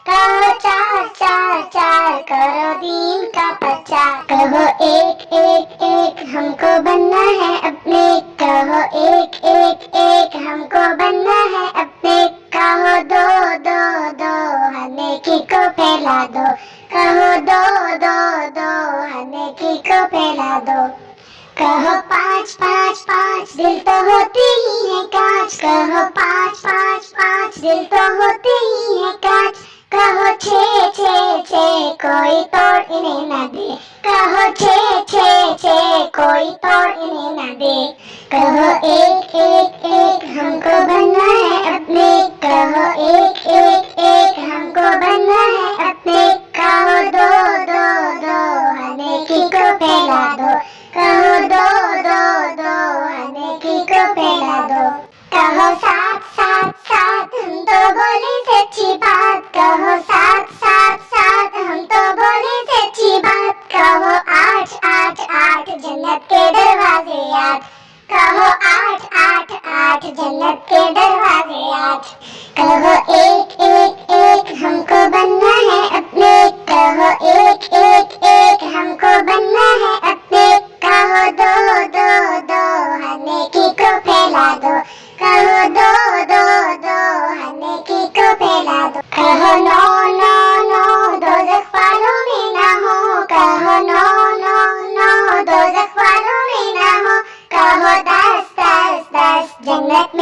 कहो चार चार चार, करो दीन का प्रचार। कहो एक एक एक, हमको बनना है अपने। कहो एक एक एक, हमको बनना है अपने। कहो दो दो दो, हर नेकी को फैला दो। कहो दो दो दो, हर नेकी को फैला दो। कहो पाँच पाँच पाँच, दिल तो होते ही है कांच। कहो पाँच पाँच पाँच, दिल तो होते ही है कांच। कहो छः छः छः, कोई तोड़ इन्हें न दे। कहो छः छः छः, कोई तोड़ इन्हें न दे। कहो एक एक एक, हमको बनना है अपने। कहो एक एक एक, हमको बनना है अपने। कहो दो दो दो, हर नेकी को फैला दो। कहो दो दो दो, हर नेकी को फैला दो। कहो साथ साथ साथ, हम तो बोले सच्ची बात। कहो साथ साथ साथ, हम तो बोले सच्ची बात। कहो आठ आठ आठ, जन्नत के दरवाजे आठ। कहो आठ आठ आठ, जन्नत के दरवाजे आठ। कहो एक एक एक, हमको बनना है अपने। कहो एक एक एक, हमको बनना है अपने। कहो दो दो दो, हर नेकी को फैला दो। कहो दो दो दो, हर नेकी को फैला दो। कहो नो नो नो, दोज़ख वालों में ना हो। कहो नो नो नो, दोज़ख वालों में ना हो। कहो दस दस दस, जन्नत